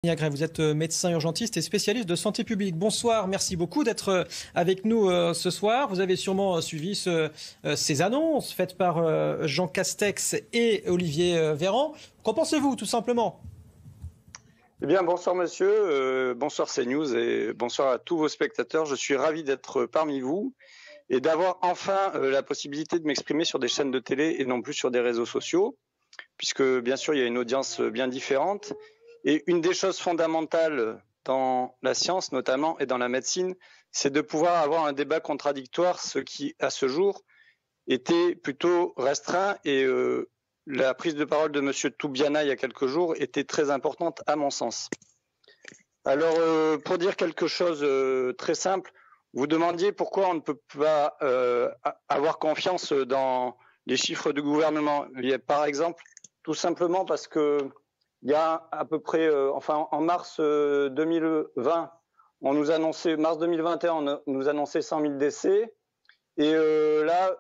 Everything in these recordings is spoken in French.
Niagret, vous êtes médecin urgentiste et spécialiste de santé publique. Bonsoir, merci beaucoup d'être avec nous ce soir. Vous avez sûrement suivi ces annonces faites par Jean Castex et Olivier Véran. Qu'en pensez-vous, tout simplement ? Eh bien, bonsoir monsieur, bonsoir CNews et bonsoir à tous vos spectateurs. Je suis ravi d'être parmi vous et d'avoir enfin la possibilité de m'exprimer sur des chaînes de télé et non plus sur des réseaux sociaux, puisque bien sûr il y a une audience bien différente. Et une des choses fondamentales dans la science notamment et dans la médecine, c'est de pouvoir avoir un débat contradictoire, ce qui à ce jour était plutôt restreint et la prise de parole de monsieur Toubiana il y a quelques jours était très importante à mon sens. Alors pour dire quelque chose très simple, vous demandiez pourquoi on ne peut pas avoir confiance dans les chiffres du gouvernement. Par exemple, tout simplement parce que il y a à peu près, en mars 2020, on nous annonçait, mars 2021, on nous annonçait 100 000 décès. Et là,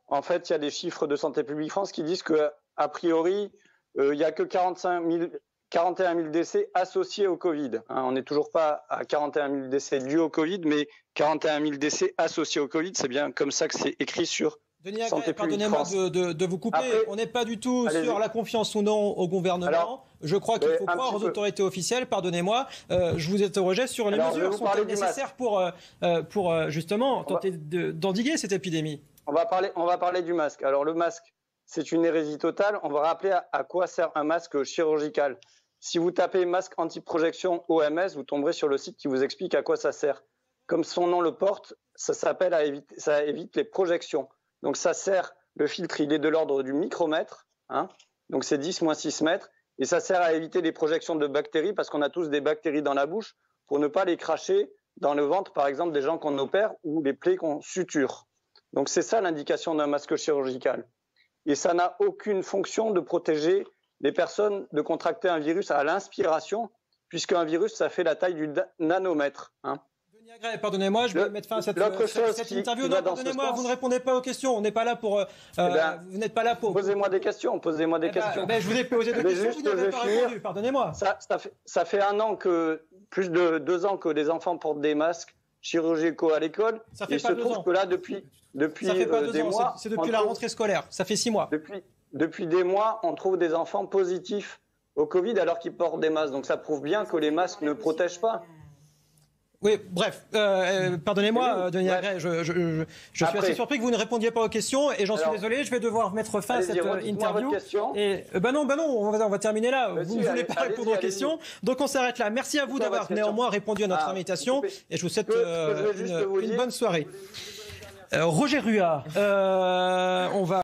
en fait, il y a des chiffres de Santé publique France qui disent que, a priori, il y a que 41 000 décès associés au Covid. Hein, on n'est toujours pas à 41 000 décès dus au Covid, mais 41 000 décès associés au Covid. C'est bien comme ça que c'est écrit sur Denis Agré, pardonnez-moi de vous couper. Après, on n'est pas du tout sur la confiance ou non au gouvernement. Alors, je crois qu'il faut croire aux autorités officielles. Pardonnez-moi. Je vous interrogeais sur les mesures sont-elles nécessaires pour justement tenter d'endiguer cette épidémie. On va parler du masque. Alors le masque, c'est une hérésie totale. On va rappeler à quoi sert un masque chirurgical. Si vous tapez masque anti-projection OMS, vous tomberez sur le site qui vous explique à quoi ça sert. Comme son nom le porte, ça évite les projections. Donc ça sert, le filtre il est de l'ordre du micromètre, hein, donc c'est 10 moins 6 mètres, et ça sert à éviter les projections de bactéries parce qu'on a tous des bactéries dans la bouche pour ne pas les cracher dans le ventre, par exemple des gens qu'on opère ou les plaies qu'on suture. Donc c'est ça l'indication d'un masque chirurgical. Et ça n'a aucune fonction de protéger les personnes de contracter un virus à l'inspiration, puisqu'un virus ça fait la taille du nanomètre, hein. Pardonnez-moi, je vais mettre fin à cette interview. Non, pardonnez-moi, vous ne répondez pas aux questions. On n'est pas là pour. Vous n'êtes pas là pour. Posez-moi des questions. Je vous ai posé deux questions. Vous n'avez pas répondu. Pardonnez-moi. Ça fait plus de 2 ans que les enfants portent des masques chirurgicaux à l'école. Ça fait pas 2 ans. Il se trouve que là, depuis ça fait pas 2 ans. Mois, c'est depuis la rentrée scolaire. Ça fait 6 mois. Depuis des mois, on trouve des enfants positifs au Covid alors qu'ils portent des masques. Donc ça prouve bien que les masques ne protègent pas. Oui, bref, pardonnez-moi, Denis Agré, je suis assez surpris que vous ne répondiez pas aux questions et j'en suis désolé, je vais devoir mettre fin à cette interview. Et non, on va terminer là. Vous ne voulez pas répondre aux questions, donc on s'arrête là. Merci à vous d'avoir néanmoins répondu à notre invitation et je vous souhaite une bonne soirée. Roger Ruat, on va